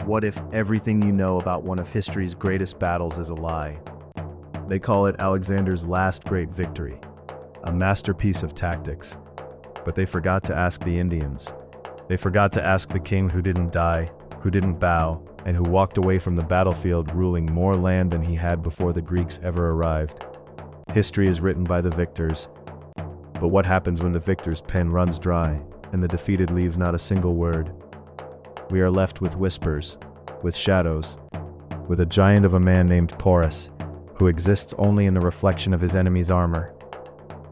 What if everything you know about one of history's greatest battles is a lie? They call it Alexander's last great victory, a masterpiece of tactics. But they forgot to ask the Indians. They forgot to ask the king who didn't die, who didn't bow, and who walked away from the battlefield ruling more land than he had before the Greeks ever arrived. History is written by the victors. But what happens when the victor's pen runs dry and the defeated leaves not a single word? We are left with whispers, with shadows, with a giant of a man named Porus, who exists only in the reflection of his enemy's armor.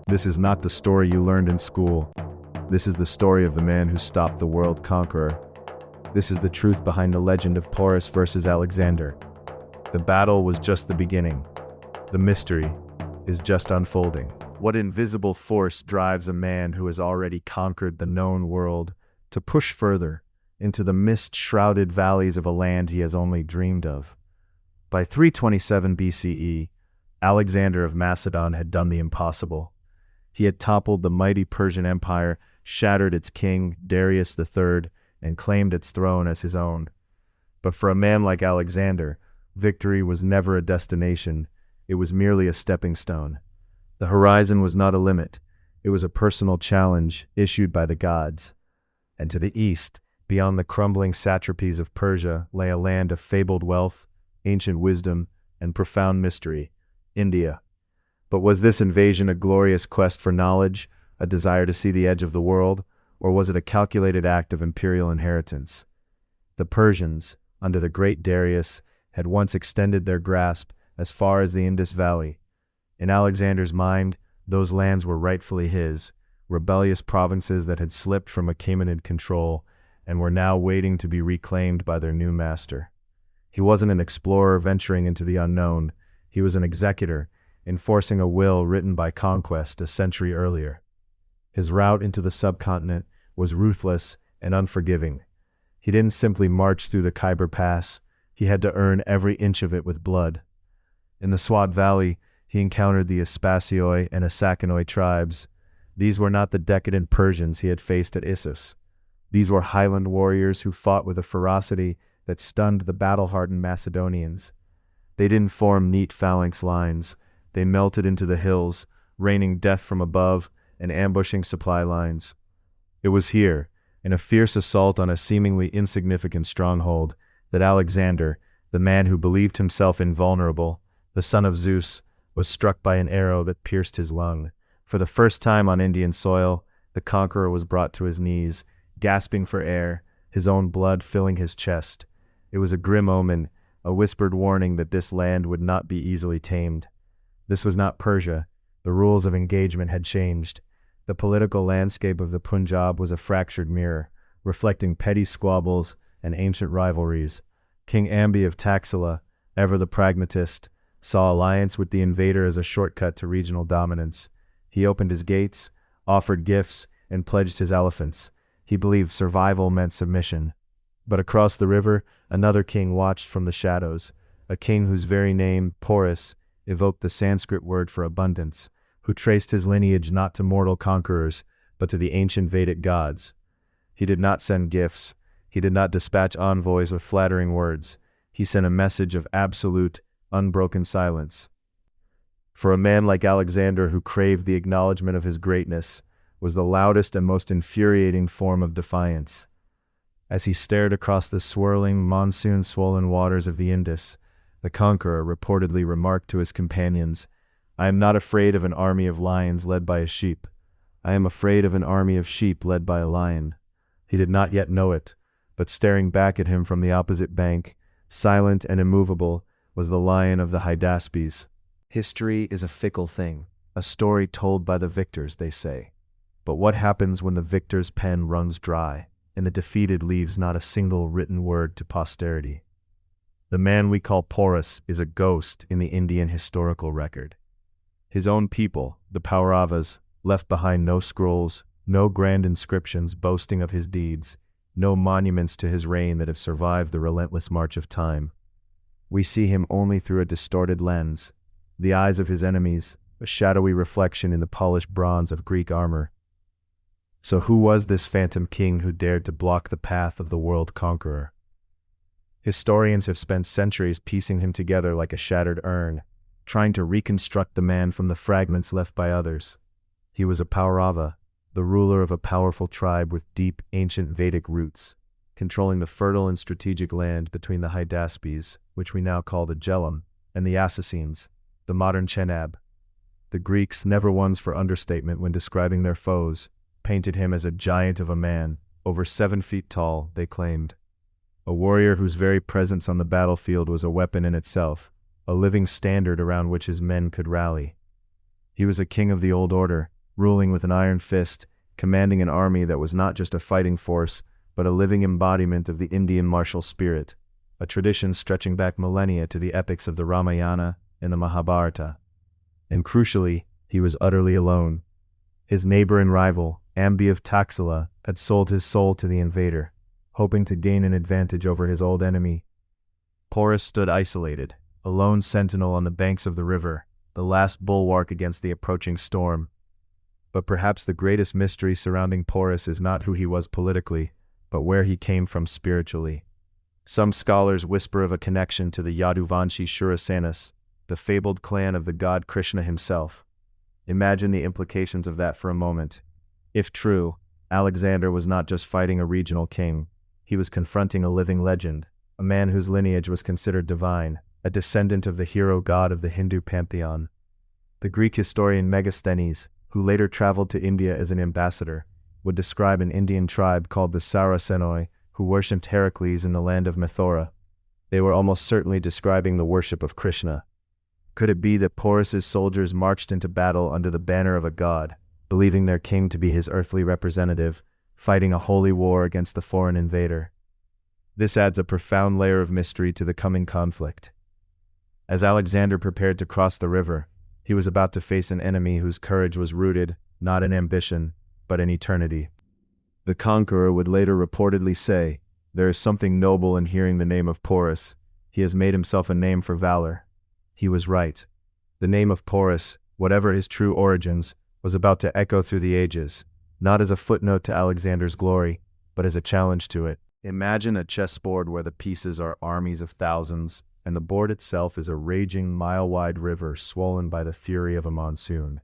This is not the story you learned in school. This is the story of the man who stopped the world conqueror. This is the truth behind the legend of Porus versus Alexander. The battle was just the beginning. The mystery is just unfolding. What invisible force drives a man who has already conquered the known world to push further into the mist-shrouded valleys of a land he has only dreamed of? By 327 BCE, Alexander of Macedon had done the impossible. He had toppled the mighty Persian Empire, shattered its king, Darius III, and claimed its throne as his own. But for a man like Alexander, victory was never a destination, it was merely a stepping stone. The horizon was not a limit, it was a personal challenge issued by the gods. And to the east, beyond the crumbling satrapies of Persia, lay a land of fabled wealth, ancient wisdom, and profound mystery, India. But was this invasion a glorious quest for knowledge, a desire to see the edge of the world, or was it a calculated act of imperial inheritance? The Persians, under the great Darius, had once extended their grasp as far as the Indus Valley. In Alexander's mind, those lands were rightfully his, rebellious provinces that had slipped from Achaemenid control and were now waiting to be reclaimed by their new master. He wasn't an explorer venturing into the unknown, he was an executor, enforcing a will written by conquest a century earlier. His route into the subcontinent was ruthless and unforgiving. He didn't simply march through the Khyber Pass, he had to earn every inch of it with blood. In the Swat Valley, he encountered the Aspaseoi and Asakanoi tribes. These were not the decadent Persians he had faced at Issus. These were highland warriors who fought with a ferocity that stunned the battle-hardened Macedonians. They didn't form neat phalanx lines. They melted into the hills, raining death from above and ambushing supply lines. It was here, in a fierce assault on a seemingly insignificant stronghold, that Alexander, the man who believed himself invulnerable, the son of Zeus, was struck by an arrow that pierced his lung. For the first time on Indian soil, the conqueror was brought to his knees, gasping for air, his own blood filling his chest. It was a grim omen, a whispered warning that this land would not be easily tamed. This was not Persia. The rules of engagement had changed. The political landscape of the Punjab was a fractured mirror, reflecting petty squabbles and ancient rivalries. King Ambi of Taxila, ever the pragmatist, saw alliance with the invader as a shortcut to regional dominance. He opened his gates, offered gifts, and pledged his elephants. He believed survival meant submission. But across the river, another king watched from the shadows, a king whose very name, Porus, evoked the Sanskrit word for abundance, who traced his lineage not to mortal conquerors, but to the ancient Vedic gods. He did not send gifts. He did not dispatch envoys with flattering words. He sent a message of absolute, unbroken silence. For a man like Alexander, who craved the acknowledgement of his greatness, was the loudest and most infuriating form of defiance. As he stared across the swirling, monsoon-swollen waters of the Indus, the conqueror reportedly remarked to his companions, "I am not afraid of an army of lions led by a sheep. I am afraid of an army of sheep led by a lion." He did not yet know it, but staring back at him from the opposite bank, silent and immovable, was the lion of the Hydaspes. History is a fickle thing, a story told by the victors, they say. But what happens when the victor's pen runs dry, and the defeated leaves not a single written word to posterity? The man we call Porus is a ghost in the Indian historical record. His own people, the Pauravas, left behind no scrolls, no grand inscriptions boasting of his deeds, no monuments to his reign that have survived the relentless march of time. We see him only through a distorted lens, the eyes of his enemies, a shadowy reflection in the polished bronze of Greek armor. So who was this phantom king who dared to block the path of the world conqueror? Historians have spent centuries piecing him together like a shattered urn, trying to reconstruct the man from the fragments left by others. He was a Paurava, the ruler of a powerful tribe with deep, ancient Vedic roots, controlling the fertile and strategic land between the Hydaspes, which we now call the Jhelum, and the Assassines, the modern Chenab. The Greeks, never ones for understatement when describing their foes, painted him as a giant of a man, over 7 feet tall, they claimed. A warrior whose very presence on the battlefield was a weapon in itself, a living standard around which his men could rally. He was a king of the old order, ruling with an iron fist, commanding an army that was not just a fighting force, but a living embodiment of the Indian martial spirit, a tradition stretching back millennia to the epics of the Ramayana and the Mahabharata. And crucially, he was utterly alone. His neighbor and rival, Ambi of Taxila, had sold his soul to the invader, hoping to gain an advantage over his old enemy. Porus stood isolated, a lone sentinel on the banks of the river, the last bulwark against the approaching storm. But perhaps the greatest mystery surrounding Porus is not who he was politically, but where he came from spiritually. Some scholars whisper of a connection to the Yaduvanshi Shurasenas, the fabled clan of the god Krishna himself. Imagine the implications of that for a moment. If true, Alexander was not just fighting a regional king. He was confronting a living legend, a man whose lineage was considered divine, a descendant of the hero god of the Hindu pantheon. The Greek historian Megasthenes, who later traveled to India as an ambassador, would describe an Indian tribe called the Saracenoi, who worshipped Heracles in the land of Mithora. They were almost certainly describing the worship of Krishna. Could it be that Porus's soldiers marched into battle under the banner of a god, believing their king to be his earthly representative, fighting a holy war against the foreign invader? This adds a profound layer of mystery to the coming conflict. As Alexander prepared to cross the river, he was about to face an enemy whose courage was rooted, not in ambition, but in eternity. The conqueror would later reportedly say, "There is something noble in hearing the name of Porus. He has made himself a name for valor." He was right. The name of Porus, whatever his true origins, was about to echo through the ages, not as a footnote to Alexander's glory, but as a challenge to it. Imagine a chessboard where the pieces are armies of thousands, and the board itself is a raging mile-wide river swollen by the fury of a monsoon.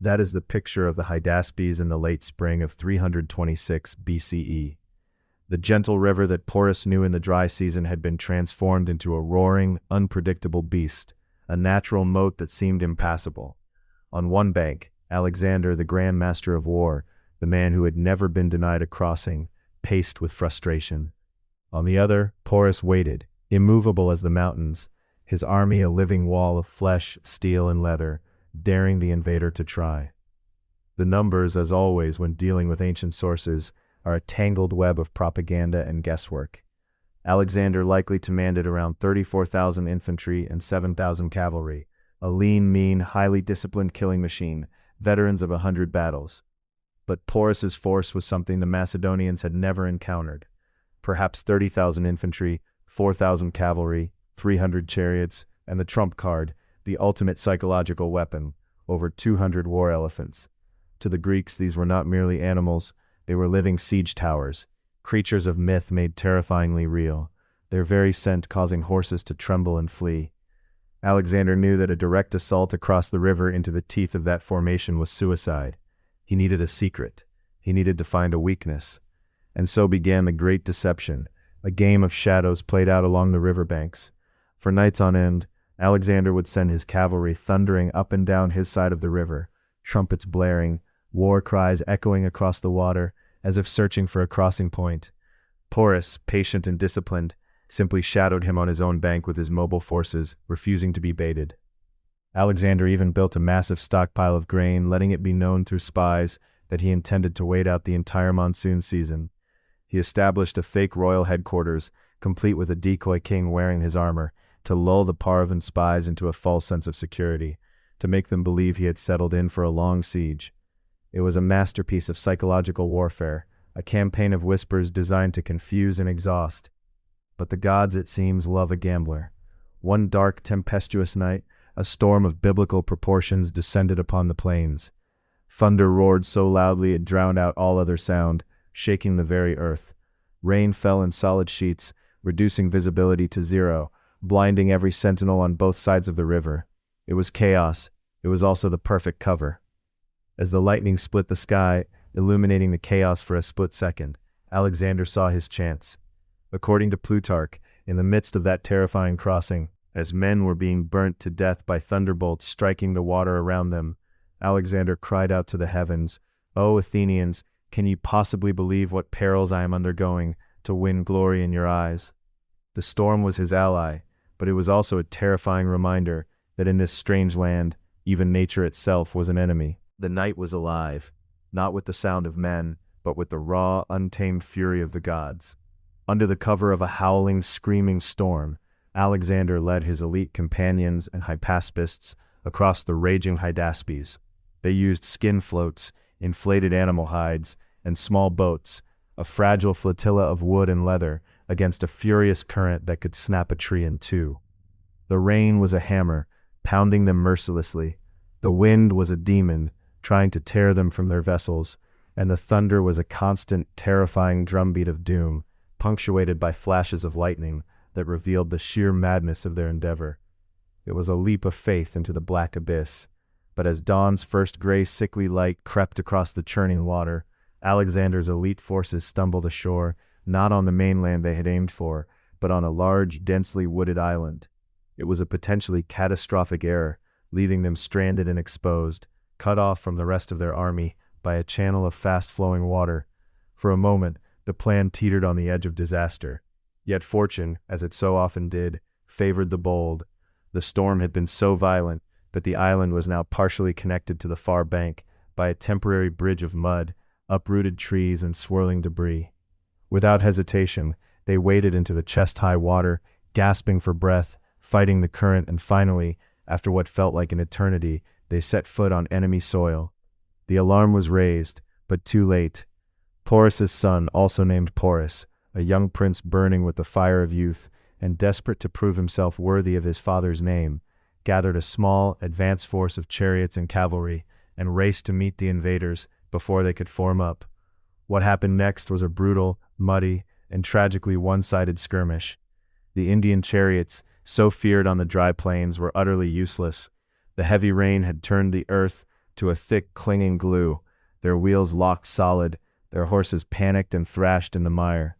That is the picture of the Hydaspes in the late spring of 326 BCE. The gentle river that Porus knew in the dry season had been transformed into a roaring, unpredictable beast, a natural moat that seemed impassable. On one bank, Alexander, the Grand Master of War, the man who had never been denied a crossing, paced with frustration. On the other, Porus waited, immovable as the mountains, his army a living wall of flesh, steel, and leather, daring the invader to try. The numbers, as always when dealing with ancient sources, are a tangled web of propaganda and guesswork. Alexander likely commanded around 34,000 infantry and 7,000 cavalry, a lean, mean, highly disciplined killing machine, veterans of 100 battles. But Porus's force was something the Macedonians had never encountered. Perhaps 30,000 infantry, 4,000 cavalry, 300 chariots, and the trump card, the ultimate psychological weapon, over 200 war elephants. To the Greeks, these were not merely animals, they were living siege towers, creatures of myth made terrifyingly real, their very scent causing horses to tremble and flee. Alexander knew that a direct assault across the river into the teeth of that formation was suicide. He needed a secret. He needed to find a weakness. And so began the Great Deception, a game of shadows played out along the riverbanks. For nights on end, Alexander would send his cavalry thundering up and down his side of the river, trumpets blaring, war cries echoing across the water, as if searching for a crossing point. Porus, patient and disciplined, simply shadowed him on his own bank with his mobile forces, refusing to be baited. Alexander even built a massive stockpile of grain, letting it be known through spies that he intended to wait out the entire monsoon season. He established a fake royal headquarters, complete with a decoy king wearing his armor, to lull the Pauravan spies into a false sense of security, to make them believe he had settled in for a long siege. It was a masterpiece of psychological warfare, a campaign of whispers designed to confuse and exhaust. But the gods, it seems, love a gambler. One dark, tempestuous night, a storm of biblical proportions descended upon the plains. Thunder roared so loudly it drowned out all other sound, shaking the very earth. Rain fell in solid sheets, reducing visibility to zero, blinding every sentinel on both sides of the river. It was chaos. It was also the perfect cover. As the lightning split the sky, illuminating the chaos for a split second, Alexander saw his chance. According to Plutarch, in the midst of that terrifying crossing, as men were being burnt to death by thunderbolts striking the water around them, Alexander cried out to the heavens, "O Athenians, can you possibly believe what perils I am undergoing to win glory in your eyes?" The storm was his ally, but it was also a terrifying reminder that in this strange land, even nature itself was an enemy. The night was alive, not with the sound of men, but with the raw, untamed fury of the gods. Under the cover of a howling, screaming storm, Alexander led his elite companions and Hydaspists across the raging Hydaspes. They used skin floats, inflated animal hides, and small boats, a fragile flotilla of wood and leather, against a furious current that could snap a tree in two. The rain was a hammer, pounding them mercilessly. The wind was a demon, trying to tear them from their vessels, and the thunder was a constant, terrifying drumbeat of doom, punctuated by flashes of lightning that revealed the sheer madness of their endeavor. It was a leap of faith into the black abyss, but as dawn's first gray, sickly light crept across the churning water, Alexander's elite forces stumbled ashore, not on the mainland they had aimed for, but on a large, densely wooded island. It was a potentially catastrophic error, leaving them stranded and exposed, cut off from the rest of their army by a channel of fast-flowing water. For a moment, the plan teetered on the edge of disaster. Yet fortune, as it so often did, favored the bold. The storm had been so violent that the island was now partially connected to the far bank by a temporary bridge of mud, uprooted trees, and swirling debris. Without hesitation, they waded into the chest-high water, gasping for breath, fighting the current, and finally, after what felt like an eternity, they set foot on enemy soil. The alarm was raised, but too late. Porus's son, also named Porus, a young prince burning with the fire of youth and desperate to prove himself worthy of his father's name, gathered a small, advance force of chariots and cavalry and raced to meet the invaders before they could form up. What happened next was a brutal, muddy, and tragically one-sided skirmish. The Indian chariots, so feared on the dry plains, were utterly useless. The heavy rain had turned the earth to a thick, clinging glue, their wheels locked solid, their horses panicked and thrashed in the mire.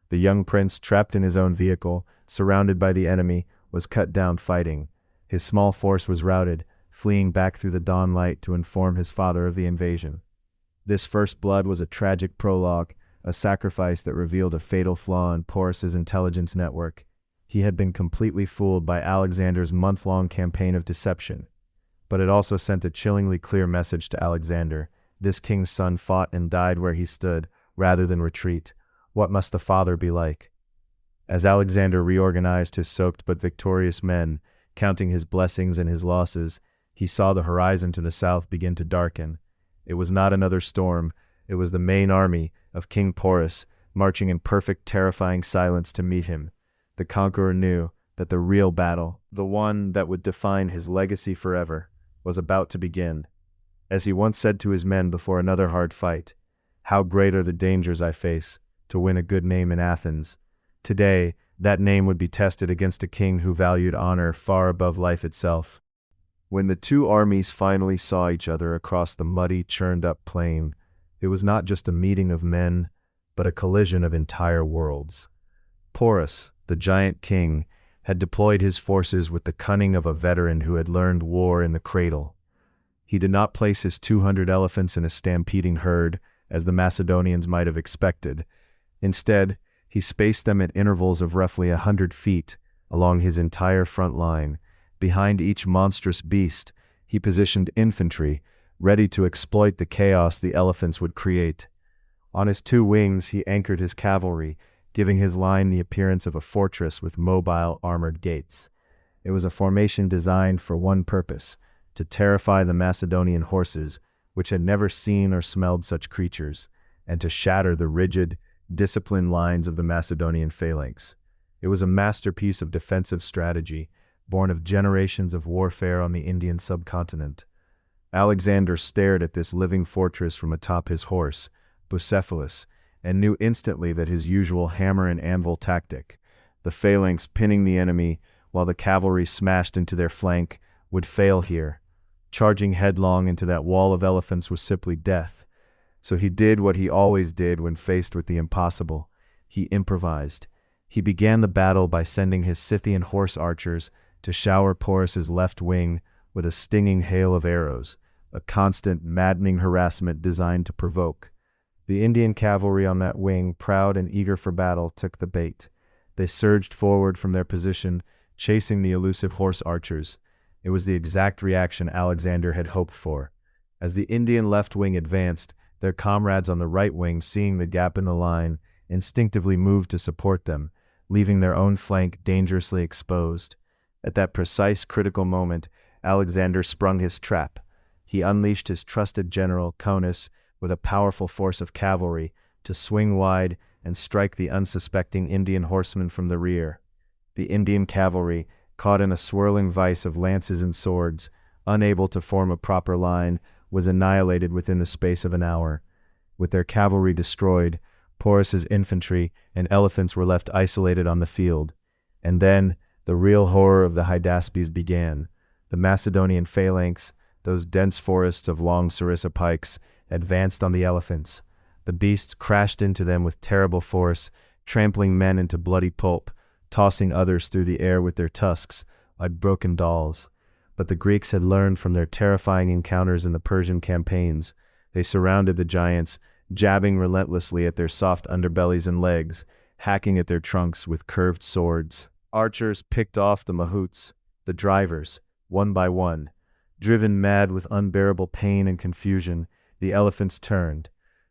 The young prince, trapped in his own vehicle, surrounded by the enemy, was cut down fighting. His small force was routed, fleeing back through the dawn light to inform his father of the invasion. This first blood was a tragic prologue, a sacrifice that revealed a fatal flaw in Porus's intelligence network. He had been completely fooled by Alexander's month-long campaign of deception. But it also sent a chillingly clear message to Alexander. This king's son fought and died where he stood, rather than retreat. What must the father be like? As Alexander reorganized his soaked but victorious men, counting his blessings and his losses, he saw the horizon to the south begin to darken. It was not another storm, it was the main army of King Porus, marching in perfect, terrifying silence to meet him. The conqueror knew that the real battle, the one that would define his legacy forever, was about to begin. As he once said to his men before another hard fight, "How great are the dangers I face to win a good name in Athens." Today, that name would be tested against a king who valued honor far above life itself. When the two armies finally saw each other across the muddy, churned-up plain, it was not just a meeting of men, but a collision of entire worlds. Porus, the giant king, had deployed his forces with the cunning of a veteran who had learned war in the cradle. He did not place his 200 elephants in a stampeding herd, as the Macedonians might have expected. Instead, he spaced them at intervals of roughly 100 feet along his entire front line. Behind each monstrous beast, he positioned infantry, ready to exploit the chaos the elephants would create. On his two wings, he anchored his cavalry, giving his line the appearance of a fortress with mobile, armored gates. It was a formation designed for one purpose: to terrify the Macedonian horses, which had never seen or smelled such creatures, and to shatter the rigid, disciplined lines of the Macedonian phalanx. It was a masterpiece of defensive strategy, born of generations of warfare on the Indian subcontinent. Alexander stared at this living fortress from atop his horse, Bucephalus, and knew instantly that his usual hammer and anvil tactic, The phalanx pinning the enemy, while the cavalry smashed into their flank, would fail here. Charging headlong into that wall of elephants was simply death. So he did what he always did when faced with the impossible. He improvised. He began the battle by sending his Scythian horse archers to shower Porus's left wing with a stinging hail of arrows, a constant, maddening harassment designed to provoke. The Indian cavalry on that wing, proud and eager for battle, took the bait. They surged forward from their position, chasing the elusive horse archers. It was the exact reaction Alexander had hoped for. As the Indian left wing advanced, their comrades on the right wing, seeing the gap in the line, instinctively moved to support them, leaving their own flank dangerously exposed. At that precise critical moment, Alexander sprung his trap. He unleashed his trusted general, Conus, with a powerful force of cavalry, to swing wide and strike the unsuspecting Indian horsemen from the rear. The Indian cavalry, caught in a swirling vise of lances and swords, unable to form a proper line, was annihilated within the space of an hour. With their cavalry destroyed, Porus's infantry and elephants were left isolated on the field. And then, the real horror of the Hydaspes began. The Macedonian phalanx, those dense forests of long sarissa pikes, advanced on the elephants. The beasts crashed into them with terrible force, trampling men into bloody pulp, tossing others through the air with their tusks, like broken dolls. But the Greeks had learned from their terrifying encounters in the Persian campaigns. They surrounded the giants, jabbing relentlessly at their soft underbellies and legs, hacking at their trunks with curved swords. Archers picked off the mahouts, the drivers, one by one. Driven mad with unbearable pain and confusion, the elephants turned.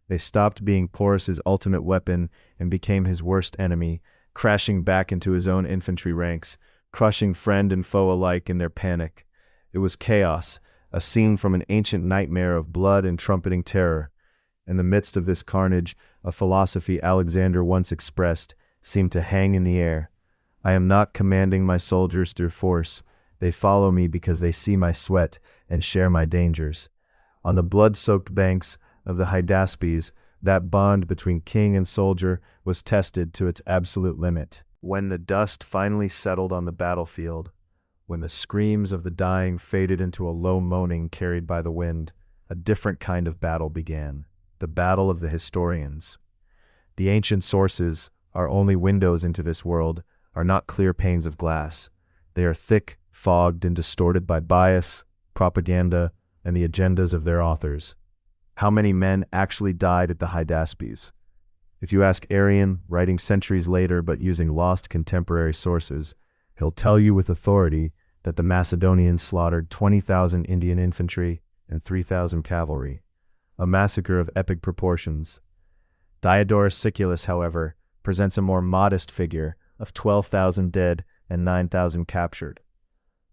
They stopped being Porus's ultimate weapon and became his worst enemy, crashing back into his own infantry ranks, crushing friend and foe alike in their panic. It was chaos, a scene from an ancient nightmare of blood and trumpeting terror. In the midst of this carnage, a philosophy Alexander once expressed seemed to hang in the air. I am not commanding my soldiers through force. They follow me because they see my sweat and share my dangers. On the blood-soaked banks of the Hydaspes, that bond between king and soldier was tested to its absolute limit. When the dust finally settled on the battlefield, when the screams of the dying faded into a low moaning carried by the wind, a different kind of battle began. The battle of the historians. The ancient sources, our only windows into this world, are not clear panes of glass. They are thick, fogged, and distorted by bias, propaganda, and the agendas of their authors. How many men actually died at the Hydaspes? If you ask Arrian, writing centuries later but using lost contemporary sources, he'll tell you with authority that the Macedonians slaughtered 20,000 Indian infantry and 3,000 cavalry, a massacre of epic proportions. Diodorus Siculus, however, presents a more modest figure of 12,000 dead and 9,000 captured.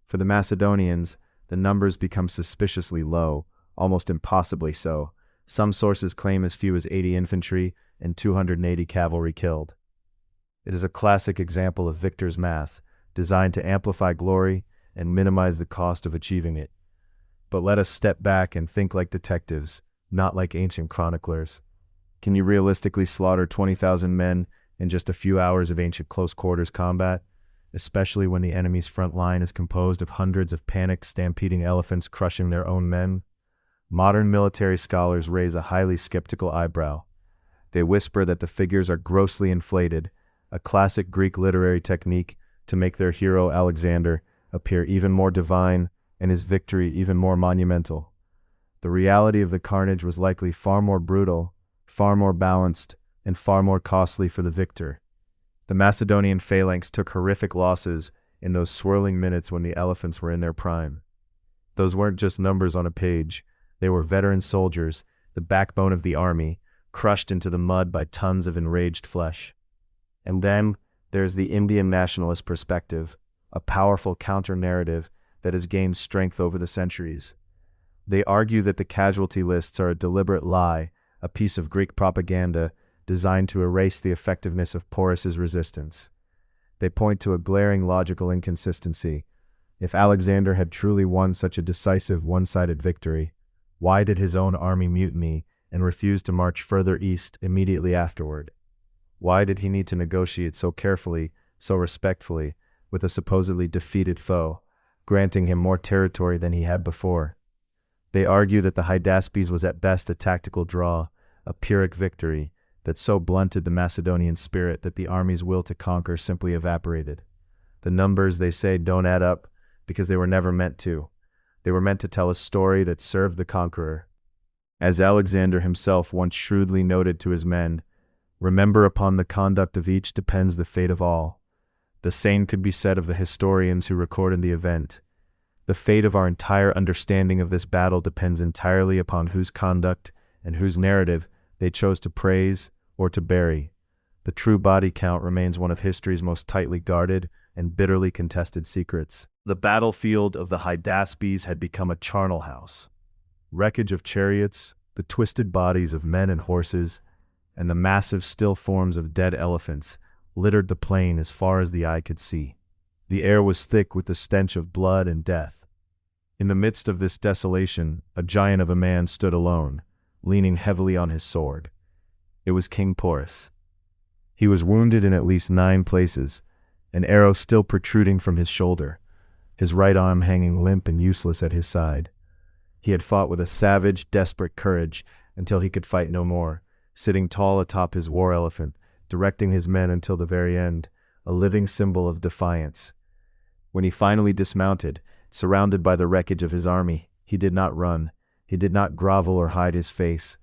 For the Macedonians, the numbers become suspiciously low, almost impossibly so. Some sources claim as few as 80 infantry and 280 cavalry killed. It is a classic example of victor's math, designed to amplify glory and minimize the cost of achieving it. But let us step back and think like detectives, not like ancient chroniclers. Can you realistically slaughter 20,000 men in just a few hours of ancient close-quarters combat, especially when the enemy's front line is composed of hundreds of panicked, stampeding elephants crushing their own men? Modern military scholars raise a highly skeptical eyebrow. They whisper that the figures are grossly inflated, a classic Greek literary technique to make their hero Alexander appear even more divine and his victory even more monumental. The reality of the carnage was likely far more brutal, far more balanced, and far more costly for the victor. The Macedonian phalanx took horrific losses in those swirling minutes when the elephants were in their prime. Those weren't just numbers on a page. They were veteran soldiers, the backbone of the army, crushed into the mud by tons of enraged flesh. And then there's the Indian nationalist perspective, a powerful counter-narrative that has gained strength over the centuries. They argue that the casualty lists are a deliberate lie, a piece of Greek propaganda designed to erase the effectiveness of Porus's resistance. They point to a glaring logical inconsistency. If Alexander had truly won such a decisive one-sided victory, why did his own army mutiny and refuse to march further east immediately afterward? Why did he need to negotiate so carefully so respectfully, with a supposedly defeated foe, granting him more territory than he had before. They argue that the Hydaspes was at best a tactical draw, a Pyrrhic victory, that so blunted the Macedonian spirit that the army's will to conquer simply evaporated. The numbers, they say, don't add up because they were never meant to. They were meant to tell a story that served the conqueror. As Alexander himself once shrewdly noted to his men, "Remember, upon the conduct of each depends the fate of all." The same could be said of the historians who recorded the event. The fate of our entire understanding of this battle depends entirely upon whose conduct and whose narrative they chose to praise or to bury. The true body count remains one of history's most tightly guarded and bitterly contested secrets. The battlefield of the Hydaspes had become a charnel house. Wreckage of chariots, the twisted bodies of men and horses, and the massive still forms of dead elephants littered the plain as far as the eye could see. The air was thick with the stench of blood and death. In the midst of this desolation, a giant of a man stood alone, leaning heavily on his sword. It was King Porus. He was wounded in at least 9 places, an arrow still protruding from his shoulder, his right arm hanging limp and useless at his side. He had fought with a savage, desperate courage until he could fight no more, sitting tall atop his war elephant, directing his men until the very end, a living symbol of defiance. When he finally dismounted, surrounded by the wreckage of his army, he did not run, he did not grovel or hide his face.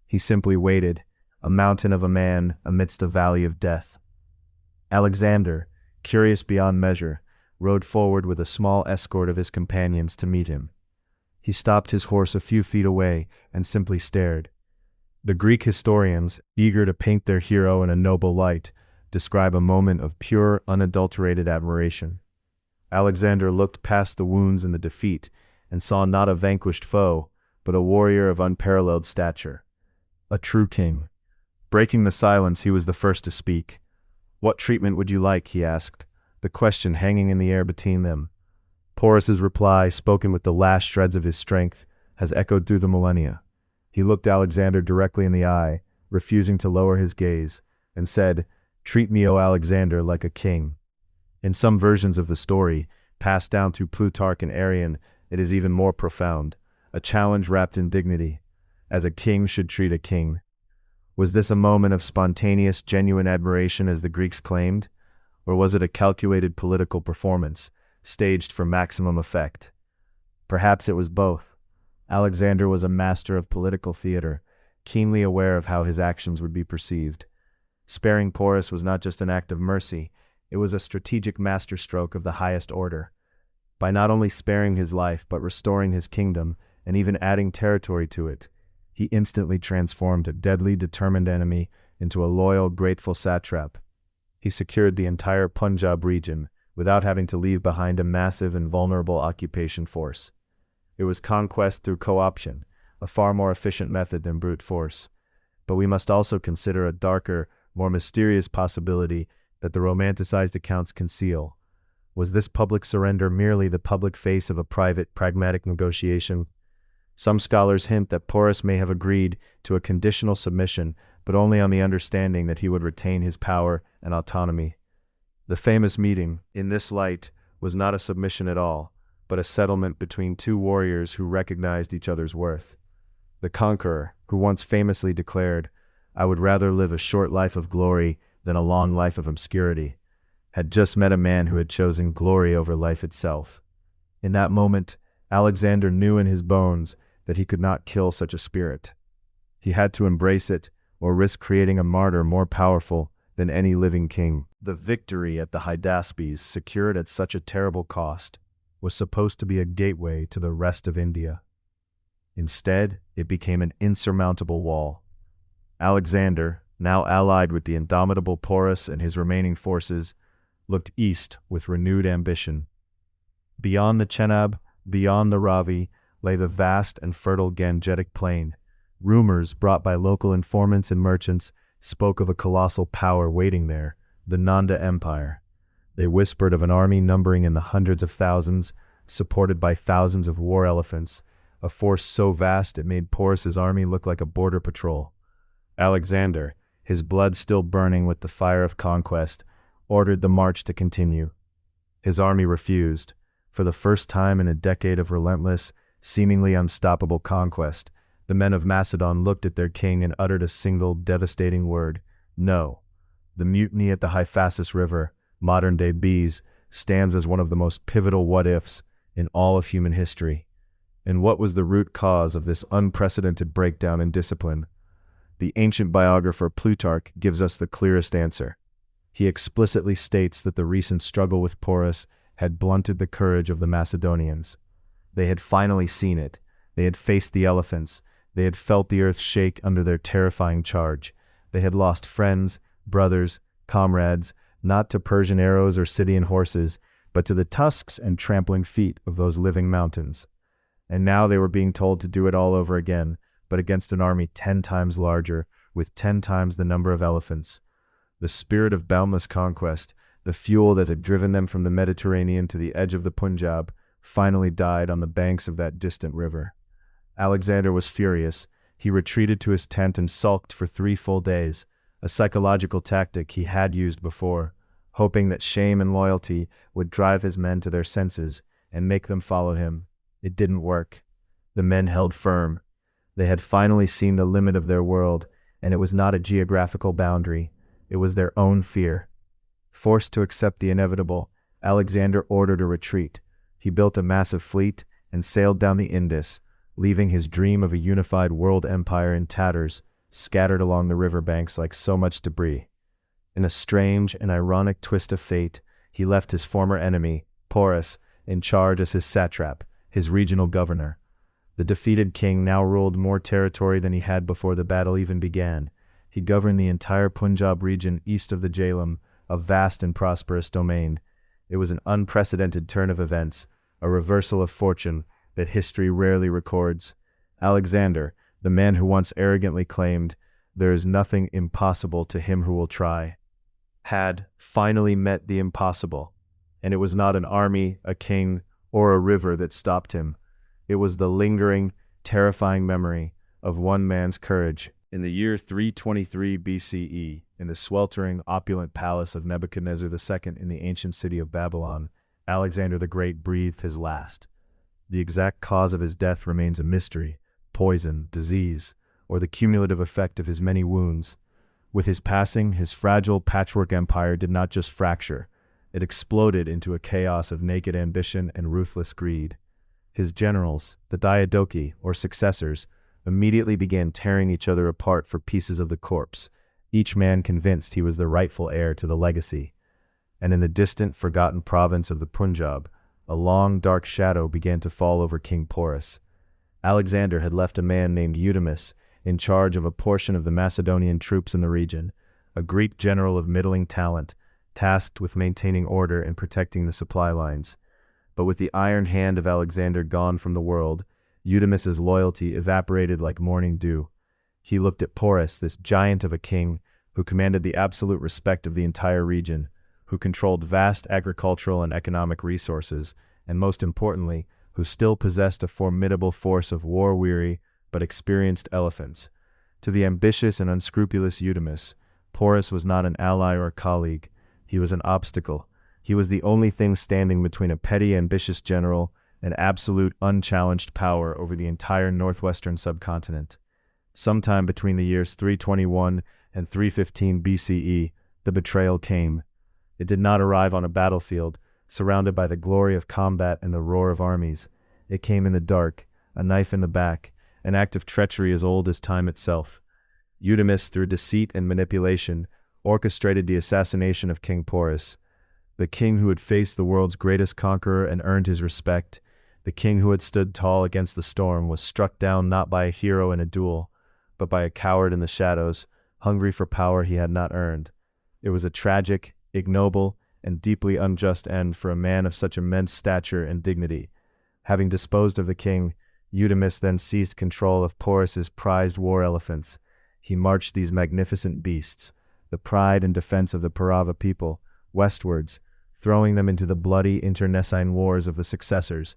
He simply waited, a mountain of a man amidst a valley of death. Alexander, curious beyond measure, rode forward with a small escort of his companions to meet him. He stopped his horse a few feet away and simply stared. The Greek historians, eager to paint their hero in a noble light, describe a moment of pure, unadulterated admiration. Alexander looked past the wounds and the defeat and saw not a vanquished foe, but a warrior of unparalleled stature. A true king. Breaking the silence, he was the first to speak. "What treatment would you like?" he asked, the question hanging in the air between them. Porus's reply, spoken with the last shreds of his strength, has echoed through the millennia. He looked Alexander directly in the eye, refusing to lower his gaze, and said, "Treat me, O Alexander, like a king." In some versions of the story, passed down through Plutarch and Arrian, it is even more profound, a challenge wrapped in dignity, as a king should treat a king. Was this a moment of spontaneous, genuine admiration as the Greeks claimed, or was it a calculated political performance, staged for maximum effect? Perhaps it was both. Alexander was a master of political theater, keenly aware of how his actions would be perceived. Sparing Porus was not just an act of mercy, it was a strategic masterstroke of the highest order. By not only sparing his life but restoring his kingdom and even adding territory to it, he instantly transformed a deadly, determined enemy into a loyal, grateful satrap. He secured the entire Punjab region without having to leave behind a massive and vulnerable occupation force. It was conquest through co-option, a far more efficient method than brute force. But we must also consider a darker, more mysterious possibility that the romanticized accounts conceal. Was this public surrender merely the public face of a private, pragmatic negotiation? Some scholars hint that Porus may have agreed to a conditional submission, but only on the understanding that he would retain his power and autonomy. The famous meeting, in this light, was not a submission at all, but a settlement between 2 warriors who recognized each other's worth. The conqueror, who once famously declared, "I would rather live a short life of glory than a long life of obscurity," had just met a man who had chosen glory over life itself. In that moment, Alexander knew in his bones that he could not kill such a spirit. He had to embrace it, or risk creating a martyr more powerful than any living king. The victory at the Hydaspes, secured at such a terrible cost, was supposed to be a gateway to the rest of India. Instead, it became an insurmountable wall. Alexander, now allied with the indomitable Porus and his remaining forces, looked east with renewed ambition. Beyond the Chenab, beyond the Ravi, lay the vast and fertile Gangetic plain. Rumors brought by local informants and merchants spoke of a colossal power waiting there, the Nanda Empire. They whispered of an army numbering in the hundreds of thousands, supported by thousands of war elephants, a force so vast it made Porus's army look like a border patrol. Alexander, his blood still burning with the fire of conquest, ordered the march to continue. His army refused. For the first time in a decade of relentless, seemingly unstoppable conquest, the men of Macedon looked at their king and uttered a single devastating word: no. The mutiny at the Hydaspes River, modern-day B's, stands as one of the most pivotal what-ifs in all of human history. And what was the root cause of this unprecedented breakdown in discipline? The ancient biographer Plutarch gives us the clearest answer. He explicitly states that the recent struggle with Porus had blunted the courage of the Macedonians. They had finally seen it. They had faced the elephants. They had felt the earth shake under their terrifying charge. They had lost friends, brothers, comrades, not to Persian arrows or Scythian horses, but to the tusks and trampling feet of those living mountains. And now they were being told to do it all over again, but against an army 10 times larger, with 10 times the number of elephants. The spirit of boundless conquest, the fuel that had driven them from the Mediterranean to the edge of the Punjab, finally died on the banks of that distant river. Alexander was furious. He retreated to his tent and sulked for 3 full days, a psychological tactic he had used before, hoping that shame and loyalty would drive his men to their senses and make them follow him. It didn't work. The men held firm. They had finally seen the limit of their world, and it was not a geographical boundary. It was their own fear. Forced to accept the inevitable, Alexander ordered a retreat. He built a massive fleet and sailed down the Indus, leaving his dream of a unified world empire in tatters, scattered along the riverbanks like so much debris. In a strange and ironic twist of fate, he left his former enemy, Porus, in charge as his satrap, his regional governor. The defeated king now ruled more territory than he had before the battle even began. He governed the entire Punjab region east of the Jhelum, a vast and prosperous domain. It was an unprecedented turn of events, a reversal of fortune that history rarely records. Alexander, the man who once arrogantly claimed, "There is nothing impossible to him who will try," had finally met the impossible. And it was not an army, a king, or a river that stopped him. It was the lingering, terrifying memory of one man's courage. In the year 323 BCE, in the sweltering, opulent palace of Nebuchadnezzar II in the ancient city of Babylon, Alexander the Great breathed his last. The exact cause of his death remains a mystery: poison, disease, or the cumulative effect of his many wounds. With his passing, his fragile patchwork empire did not just fracture, it exploded into a chaos of naked ambition and ruthless greed. His generals, the Diadochi, or successors, immediately began tearing each other apart for pieces of the corpse, each man convinced he was the rightful heir to the legacy. And in the distant, forgotten province of the Punjab, a long, dark shadow began to fall over King Porus. Alexander had left a man named Hydaspes in charge of a portion of the Macedonian troops in the region, a Greek general of middling talent, tasked with maintaining order and protecting the supply lines. But with the iron hand of Alexander gone from the world, Hydaspes' loyalty evaporated like morning dew. He looked at Porus, this giant of a king, who commanded the absolute respect of the entire region, who controlled vast agricultural and economic resources, and most importantly, who still possessed a formidable force of war-weary but experienced elephants. To the ambitious and unscrupulous Hydaspes, Porus was not an ally or a colleague. He was an obstacle. He was the only thing standing between a petty, ambitious general and absolute, unchallenged power over the entire northwestern subcontinent. Sometime between the years 321 and 315 BCE, the betrayal came. It did not arrive on a battlefield, surrounded by the glory of combat and the roar of armies. It came in the dark, a knife in the back, an act of treachery as old as time itself. Hydaspes, through deceit and manipulation, orchestrated the assassination of King Porus. The king who had faced the world's greatest conqueror and earned his respect, the king who had stood tall against the storm, was struck down not by a hero in a duel, but by a coward in the shadows, hungry for power he had not earned. It was a tragic, ignoble, and deeply unjust end for a man of such immense stature and dignity. Having disposed of the king, Hydaspes then seized control of Porus's prized war elephants. He marched these magnificent beasts, the pride and defense of the Pauravas people, westwards, throwing them into the bloody internecine wars of the successors.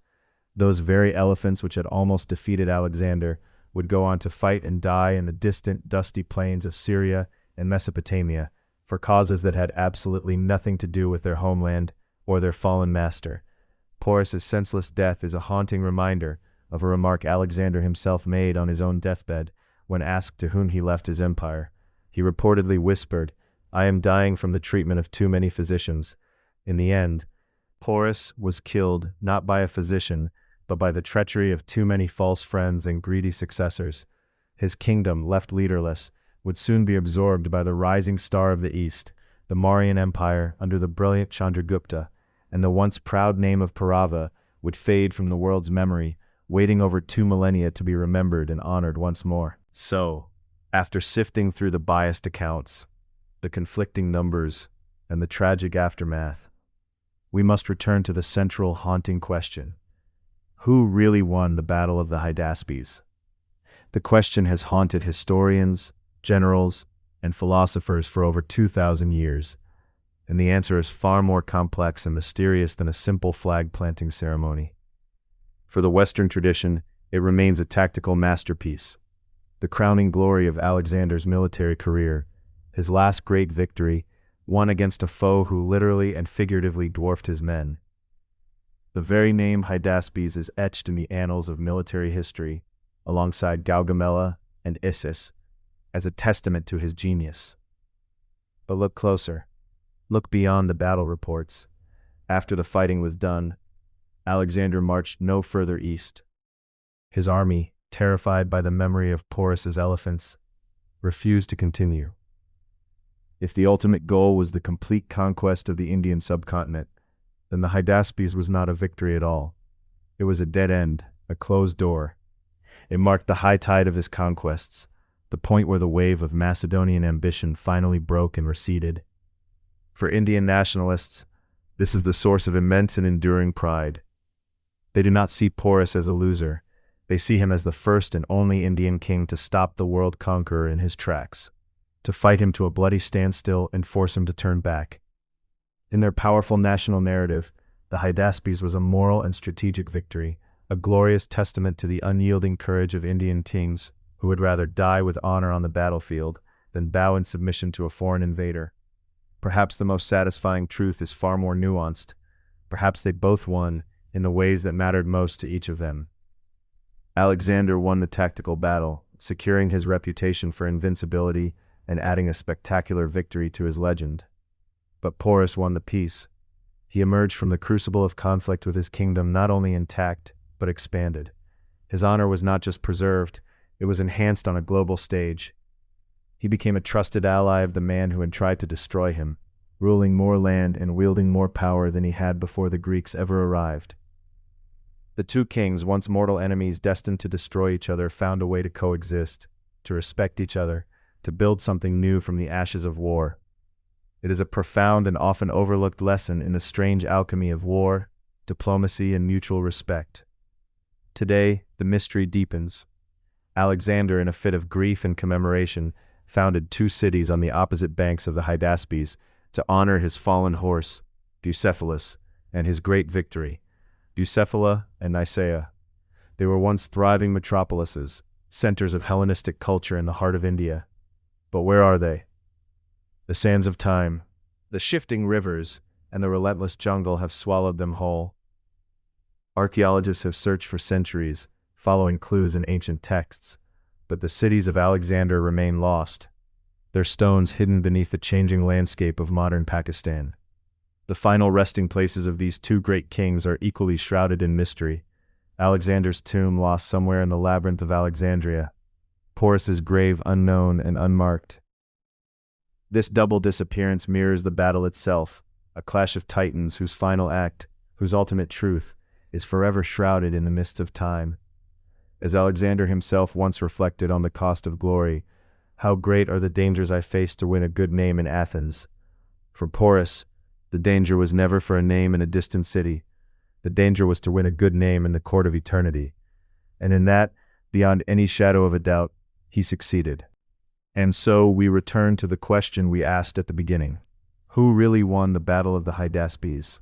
Those very elephants which had almost defeated Alexander would go on to fight and die in the distant, dusty plains of Syria and Mesopotamia, for causes that had absolutely nothing to do with their homeland or their fallen master. Porus's senseless death is a haunting reminder of a remark Alexander himself made on his own deathbed when asked to whom he left his empire. He reportedly whispered, "I am dying from the treatment of too many physicians." In the end, Porus was killed not by a physician, but by the treachery of too many false friends and greedy successors. His kingdom, left leaderless, would soon be absorbed by the rising star of the East, the Mauryan Empire under the brilliant Chandragupta, and the once proud name of Pauravas would fade from the world's memory, waiting over 2 millennia to be remembered and honored once more. So, after sifting through the biased accounts, the conflicting numbers, and the tragic aftermath, we must return to the central haunting question: who really won the Battle of the Hydaspes? The question has haunted historians, generals, and philosophers for over 2,000 years, and the answer is far more complex and mysterious than a simple flag-planting ceremony. For the Western tradition, it remains a tactical masterpiece, the crowning glory of Alexander's military career, his last great victory, won against a foe who literally and figuratively dwarfed his men. The very name Hydaspes is etched in the annals of military history, alongside Gaugamela and Issus, as a testament to his genius. But look closer. Look beyond the battle reports. After the fighting was done, Alexander marched no further east. His army, terrified by the memory of Porus's elephants, refused to continue. If the ultimate goal was the complete conquest of the Indian subcontinent, then the Hydaspes was not a victory at all. It was a dead end, a closed door. It marked the high tide of his conquests, the point where the wave of Macedonian ambition finally broke and receded. For Indian nationalists, this is the source of immense and enduring pride. They do not see Porus as a loser. They see him as the first and only Indian king to stop the world conqueror in his tracks, to fight him to a bloody standstill and force him to turn back. In their powerful national narrative, the Hydaspes was a moral and strategic victory, a glorious testament to the unyielding courage of Indian kings who would rather die with honor on the battlefield than bow in submission to a foreign invader. Perhaps the most satisfying truth is far more nuanced. Perhaps they both won in the ways that mattered most to each of them. Alexander won the tactical battle, securing his reputation for invincibility and adding a spectacular victory to his legend. But Porus won the peace. He emerged from the crucible of conflict with his kingdom not only intact, but expanded. His honor was not just preserved, it was enhanced on a global stage. He became a trusted ally of the man who had tried to destroy him, ruling more land and wielding more power than he had before the Greeks ever arrived. The two kings, once mortal enemies destined to destroy each other, found a way to coexist, to respect each other, to build something new from the ashes of war. It is a profound and often overlooked lesson in the strange alchemy of war, diplomacy, and mutual respect. Today, the mystery deepens. Alexander, in a fit of grief and commemoration, founded 2 cities on the opposite banks of the Hydaspes to honor his fallen horse, Bucephalus, and his great victory, Bucephala and Nicaea. They were once thriving metropolises, centers of Hellenistic culture in the heart of India. But where are they? The sands of time, the shifting rivers, and the relentless jungle have swallowed them whole. Archaeologists have searched for centuries, following clues in ancient texts, but the cities of Alexander remain lost, their stones hidden beneath the changing landscape of modern Pakistan. The final resting places of these 2 great kings are equally shrouded in mystery. Alexander's tomb lost somewhere in the labyrinth of Alexandria, Porus's grave unknown and unmarked. This double disappearance mirrors the battle itself, a clash of titans whose final act, whose ultimate truth, is forever shrouded in the mist of time. As Alexander himself once reflected on the cost of glory, "How great are the dangers I faced to win a good name in Athens." For Porus, the danger was never for a name in a distant city. The danger was to win a good name in the court of eternity. And in that, beyond any shadow of a doubt, he succeeded. And so we return to the question we asked at the beginning. Who really won the Battle of the Hydaspes?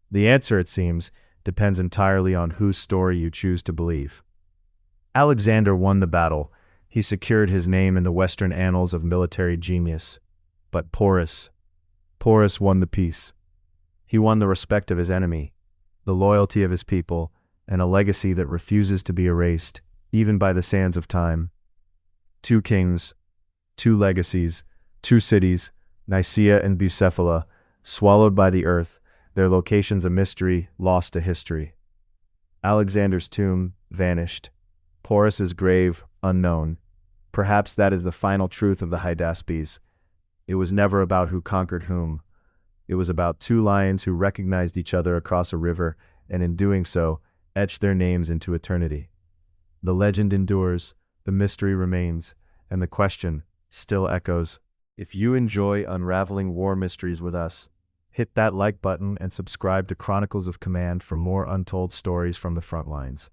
The answer, it seems, depends entirely on whose story you choose to believe. Alexander won the battle. He secured his name in the Western annals of military genius. But Porus won the peace. He won the respect of his enemy, the loyalty of his people, and a legacy that refuses to be erased, even by the sands of time. 2 kings, 2 legacies, 2 cities, Nicaea and Bucephala, swallowed by the earth, their locations a mystery, lost to history. Alexander's tomb, vanished. Porus's grave, unknown. Perhaps that is the final truth of the Hydaspes. It was never about who conquered whom. It was about 2 lions who recognized each other across a river, and in doing so, etched their names into eternity. The legend endures, the mystery remains, and the question still echoes. If you enjoy unraveling war mysteries with us, hit that like button and subscribe to Chronicles of Command for more untold stories from the front lines.